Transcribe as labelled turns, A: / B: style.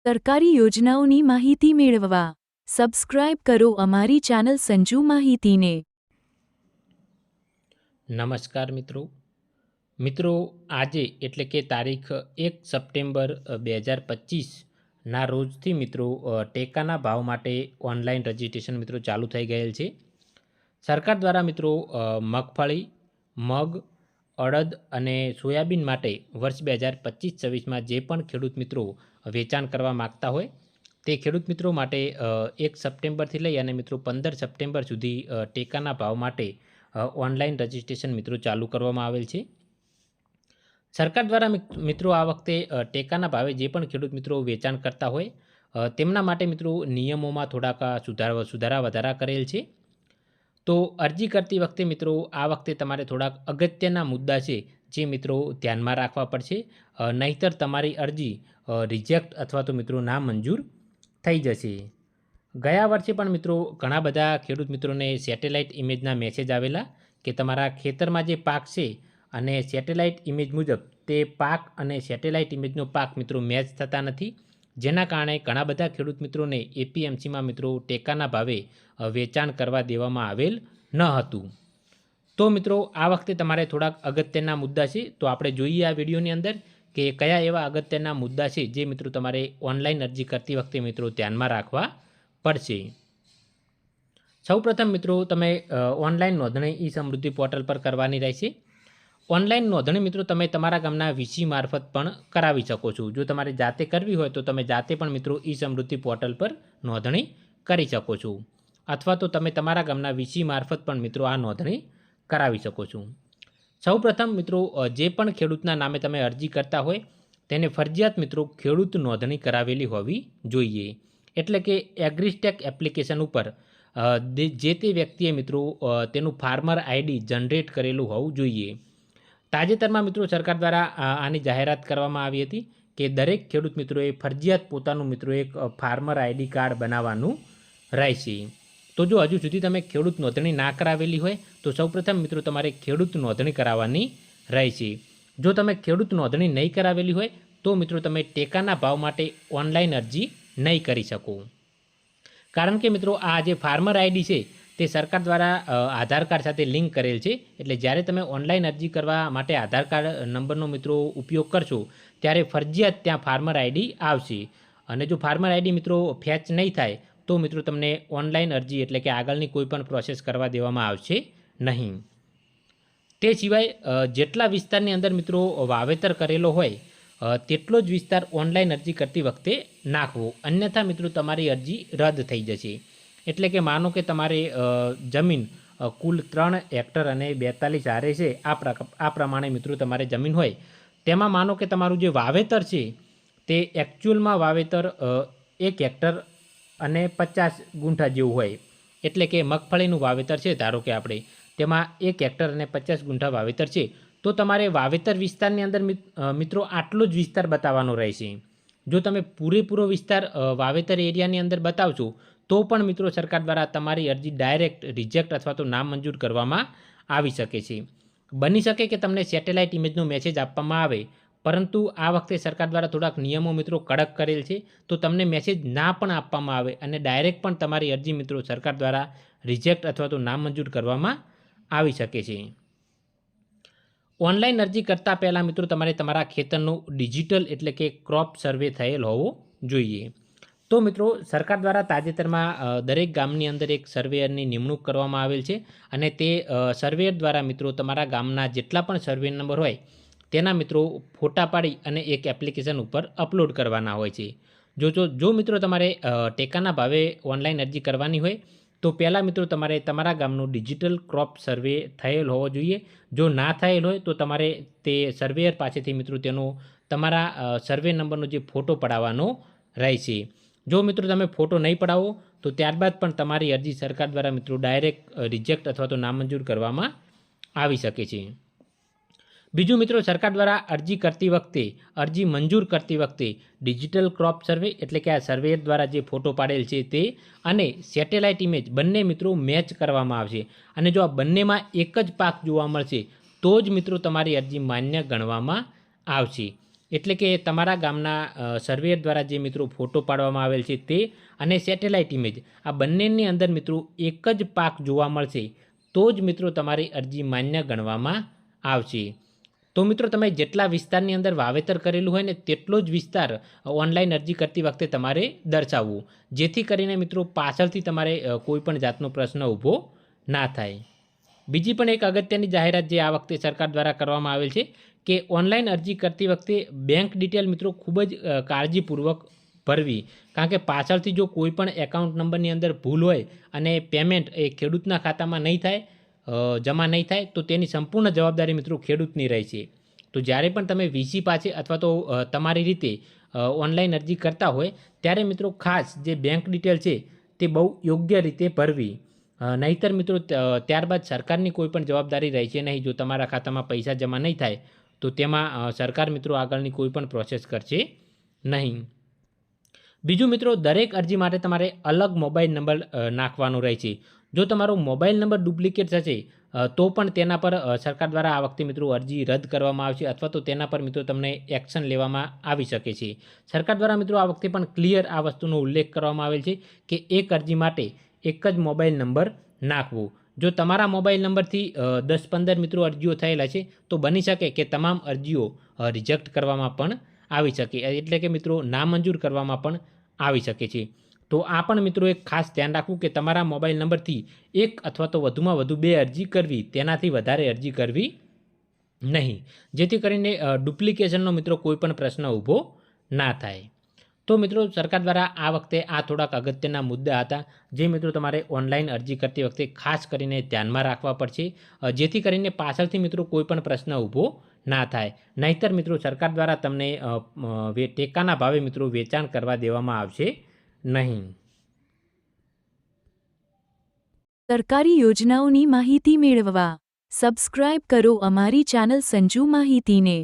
A: સરકારી યોજનાઓની માહિતી મેળવવા સબસ્ક્રાઇબ કરો અમારી ચેનલ સંજુ માહિતીને।
B: નમસ્કાર મિત્રો આજે એટલે કે તારીખ 1 સપ્ટેમ્બર 2025ના રોજથી મિત્રો ટેકાના ભાવ માટે ઓનલાઈન રજિસ્ટ્રેશન મિત્રો ચાલુ થઈ ગયેલ છે। સરકાર દ્વારા મિત્રો મગફળી, મગ, અડદ અને સોયાબીન માટે વર્ષ 2025-26માં જે પણ ખેડૂત મિત્રો વેચાણ કરવા માગતા હોય તે ખેડૂત મિત્રો માટે 1 સપ્ટેમ્બરથી લઈ અને મિત્રો 15 સપ્ટેમ્બર સુધી ટેકાના ભાવ માટે ઓનલાઈન રજિસ્ટ્રેશન મિત્રો ચાલુ કરવામાં આવેલ છે। સરકાર દ્વારા મિત્રો આ વખતે ટેકાના ભાવે જે પણ ખેડૂત મિત્રો વેચાણ કરતા હોય તેમના માટે મિત્રો નિયમોમાં થોડાક સુધારા વધારા કરેલ છે। તો અરજી કરતી વખતે મિત્રો આ વખતે તમારે થોડાક અગત્યના મુદ્દા છે જે મિત્રો ધ્યાનમાં રાખવા પડશે, નહીંતર તમારી અરજી રિજેક્ટ અથવા તો મિત્રો નામંજૂર થઈ જશે। ગયા વર્ષે પણ મિત્રો ઘણા બધા ખેડૂત મિત્રોને સેટેલાઇટ ઇમેજના મેસેજ આવેલા કે તમારા ખેતરમાં જે પાક છે અને સેટેલાઇટ ઇમેજ મુજબ તે પાક અને સેટેલાઇટ ઇમેજનો પાક મિત્રો મેચ થતા નથી, જેના કારણે ઘણા બધા ખેડૂત મિત્રોને એપીએમસીમાં મિત્રો ટેકાના ભાવે વેચાણ કરવા દેવામાં આવેલ ન હતું। તો મિત્રો આ વખતે તમારે થોડાક અગત્યના મુદ્દા છે, તો આપણે જોઈએ આ વિડીયોની અંદર કે કયા એવા અગત્યના મુદ્દા છે જે મિત્રો તમારે ઓનલાઈન અરજી કરતી વખતે મિત્રો ધ્યાનમાં રાખવા પડશે। સૌપ્રથમ મિત્રો તમે ઓનલાઈન નોંધણી ઈ સમૃદ્ધિ પોર્ટલ પર કરવાની રહેશે। ઓનલાઈન નોંધણી મિત્રો તમે તમારા ગામના વીસી મારફત પણ કરાવી શકો છો। જો તમારે જાતે કરવી હોય તો તમે જાતે પણ મિત્રો ઈ સમૃદ્ધિ પોર્ટલ પર નોંધણી કરી શકો છો, અથવા તો તમે તમારા ગામના વીસી મારફત પણ મિત્રો આ નોંધણી કરાવી શકો છો। સૌપ્રથમ મિત્રો જે પણ ખેડૂતના નામે તમે અરજી કરતા હોય તેને ફરજિયાત મિત્રો ખેડૂત નોંધણી કરાવેલી હોવી જોઈએ, એટલે કે એગ્રીસ્ટેક એપ્લિકેશન ઉપર જે તે વ્યક્તિએ મિત્રો તેનું ફાર્મર આઈડી જનરેટ કરેલું હોવું જોઈએ। તાજેતરમાં મિત્રો સરકાર દ્વારા આની જાહેરાત કરવામાં આવી હતી કે દરેક ખેડૂત મિત્રોએ ફરજિયાત પોતાનું મિત્રો એક ફાર્મર આઈડી કાર્ડ બનાવવાનું રહેશે। તો જો હજુ સુધી તમે ખેડૂત નોંધણી ના કરાવેલી હોય તો સૌપ્રથમ મિત્રો તમારે ખેડૂત નોંધણી કરાવવાની રહેશે। જો તમે ખેડૂત નોંધણી નહીં કરાવેલી હોય તો મિત્રો તમે ટેકાના ભાવ માટે ઓનલાઈન અરજી નહીં કરી શકો, કારણ કે મિત્રો આ જે ફાર્મર આઈડી છે તે સરકાર દ્વારા આધાર કાર્ડ સાથે લિંક કરેલ છે, એટલે જ્યારે તમે ઓનલાઈન અરજી કરવા માટે આધાર કાર્ડ નંબરનો મિત્રો ઉપયોગ કરશો ત્યારે ફરજિયાત ત્યાં ફાર્મર આઈડી આવશે, અને જો ફાર્મર આઈડી મિત્રો ફેચ નહીં થાય તો મિત્રો તમને ઓનલાઈન અરજી એટલે કે આગળની કોઈ પણ પ્રોસેસ કરવા દેવામાં આવશે નહીં। તે સિવાય જેટલા વિસ્તારની અંદર મિત્રો વાવેતર કરેલો હોય તેટલો જ વિસ્તાર ઓનલાઈન અરજી કરતી વખતે નાખવો, અન્યથા મિત્રો તમારી અરજી રદ થઈ જશે। એટલે કે માનો કે તમારે જમીન કુલ 3 હેક્ટર અને 42 આરે છે, આ પ્રમાણે મિત્રો તમારે જમીન હોય તેમાં માનો કે તમારું જે વાવેતર છે તે એકચ્યુઅલમાં વાવેતર 1 હેક્ટર અને 50 ગુંઠા જેવું હોય, એટલે કે મગફળીનું વાવેતર છે ધારો કે આપણે તેમાં 1 હેક્ટર અને 50 ગુંઠા વાવેતર છે, તો તમારે વાવેતર વિસ્તારની અંદર મિત્રો આટલો જ વિસ્તાર બતાવવાનો રહેશે। જો તમે પૂરેપૂરો વિસ્તાર વાવેતર એરિયાની અંદર બતાવશો તો પણ મિત્રો સરકાર દ્વારા તમારી અરજી ડાયરેક્ટ રિજેક્ટ અથવા તો નામંજૂર કરવામાં આવી શકે છે। બની શકે કે તમને સેટેલાઇટ ઇમેજનો મેસેજ આપવામાં આવે, પરંતુ આ વખતે સરકાર દ્વારા થોડાક નિયમો મિત્રો કડક કરેલ છે, તો તમને મેસેજ ના પણ આપવામાં આવે અને ડાયરેક્ટ પણ તમારી અરજી મિત્રો સરકાર દ્વારા રિજેક્ટ અથવા તો નામંજૂર કરવામાં આવી શકે છે। ઓનલાઈન અરજી કરતાં પહેલાં મિત્રો તમારે તમારા ખેતરનું ડિજિટલ એટલે કે ક્રોપ સર્વે થયેલ હોવો જોઈએ। તો મિત્રો સરકાર દ્વારા તાજેતરમાં દરેક ગામની અંદર એક સર્વેયરની નિમણૂક કરવામાં આવેલ છે, અને તે સર્વેયર દ્વારા મિત્રો તમારા ગામના જેટલા પણ સર્વે નંબર હોય તેના મિત્રો ફોટા પાડી અને એક એપ્લિકેશન ઉપર અપલોડ કરવાના હોય છે। જો મિત્રો તમારે ટેકાના ભાવે ઓનલાઈન અરજી કરવાની હોય તો પહેલાં મિત્રો તમારે તમારા ગામનું ડિજિટલ ક્રોપ સર્વે થયેલ હોવો જોઈએ। જો ના થયેલ હોય તો તમારે તે સર્વેયર પાસેથી મિત્રો તેનો તમારા સર્વે નંબરનો જે ફોટો પડાવવાનો રહેશે। જો મિત્રો તમે ફોટો નહીં પડાવો તો ત્યારબાદ પણ તમારી અરજી સરકાર દ્વારા મિત્રો ડાયરેક્ટ રિજેક્ટ અથવા તો નામંજૂર કરવામાં આવી શકે છે। બીજું મિત્રો સરકાર દ્વારા અરજી મંજૂર કરતી વખતે ડિજિટલ ક્રોપ સર્વે એટલે કે આ સર્વેયર દ્વારા જે ફોટો પાડેલ છે તે અને સેટેલાઇટ ઇમેજ બંને મિત્રો મેચ કરવામાં આવશે, અને જો આ બંનેમાં એક જ પાક જોવા મળશે તો જ મિત્રો તમારી અરજી માન્ય ગણવામાં આવશે। એટલે કે તમારા ગામના સર્વેયર દ્વારા જે મિત્રો ફોટો પાડવામાં આવેલ છે તે અને સેટેલાઇટ ઇમેજ આ બંનેની અંદર મિત્રો એક જ પાક જોવા મળશે તો જ મિત્રો તમારી અરજી માન્ય ગણવામાં આવશે. તો મિત્રો તમે જેટલા વિસ્તારની અંદર વાવેતર કરેલું હોય ને તેટલો જ વિસ્તાર ઓનલાઈન અરજી કરતી વખતે તમારે દર્શાવવું, જેથી કરીને મિત્રો પાછળથી તમારે કોઈ પણ જાતનો પ્રશ્ન ઊભો ના થાય. બીજી પણ એક અગત્યની જાહેરાત જે આ વખતે સરકાર દ્વારા કરવામાં આવેલ છે કે ઓનલાઈન અરજી કરતી વખતે બેંક ડિટેલ મિત્રો ખૂબ જ કાળજીપૂર્વક ભરવી, કારણ કે પાછળથી જો કોઈ પણ એકાઉન્ટ નંબરની અંદર ભૂલ હોય અને પેમેન્ટ એ ખેડૂતના ખાતામાં નહીં થાય, જમા નહીં થાય તો તેની સંપૂર્ણ જવાબદારી મિત્રો ખેડૂતની રહે છે. તો જ્યારે પણ તમે વીસી પાસે અથવા તો તમારી રીતે ઓનલાઈન અરજી કરતા હોય ત્યારે મિત્રો ખાસ જે બેંક ડિટેલ છે તે બહુ યોગ્ય રીતે ભરવી, નહીંતર મિત્રો ત્યારબાદ સરકારની કોઈ પણ જવાબદારી રહે છે નહીં. જો તમારા ખાતામાં પૈસા જમા નહીં થાય તો તેમાં સરકાર મિત્રો આગળની કોઈ પણ પ્રોસેસ કરશે નહીં. બીજું મિત્રો, દરેક અરજી માટે તમારે અલગ મોબાઈલ નંબર નાખવાનો રહે છે. જો તમારો મોબાઈલ નંબર ડુપ્લિકેટ થશે તો પણ તેના પર સરકાર દ્વારા આ વખતે મિત્રો અરજી રદ કરવામાં આવશે અથવા તો તેના પર મિત્રો તમને એક્શન લેવામાં આવી શકે છે. સરકાર દ્વારા મિત્રો આ વખતે પણ ક્લિયર આ વસ્તુનો ઉલ્લેખ કરવામાં આવેલ છે કે એક અરજી માટે એક જ મોબાઈલ નંબર નાખવો. જો તમારા મોબાઈલ નંબરથી 10-15 મિત્રો અરજીઓ થયેલા છે તો બની શકે કે તમામ અરજીઓ રિજેક્ટ કરવામાં પણ આવી શકે, એટલે કે મિત્રો નામંજૂર કરવામાં પણ આવી શકે છે. તો આ પણ મિત્રો એક ખાસ ધ્યાન રાખવું કે તમારા મોબાઈલ નંબરથી એક અથવા તો વધુમાં વધુ 2 અરજી કરવી, તેનાથી વધારે અરજી કરવી નહીં, જેથી કરીને ડુપ્લિકેશનનો મિત્રો કોઈ પણ પ્રશ્ન ઊભો ના થાય. તો મિત્રો સરકાર દ્વારા આ વખતે આ થોડાક અગત્યના મુદ્દા હતા જે મિત્રો તમારે ઓનલાઈન અરજી કરતી વખતે ખાસ કરીને ધ્યાનમાં રાખવા પડશે, જેથી કરીને પાછળથી મિત્રો કોઈ પણ પ્રશ્ન ઊભો ના થાય. નહીંતર મિત્રો સરકાર દ્વારા તમને ટેકાના ભાવે મિત્રો વેચાણ કરવા દેવામાં આવશે નહીં.
A: સરકારી યોજનાઓની માહિતી મેળવવા સબસ્ક્રાઇબ કરો અમારી ચેનલ સંજુ માહિતીને.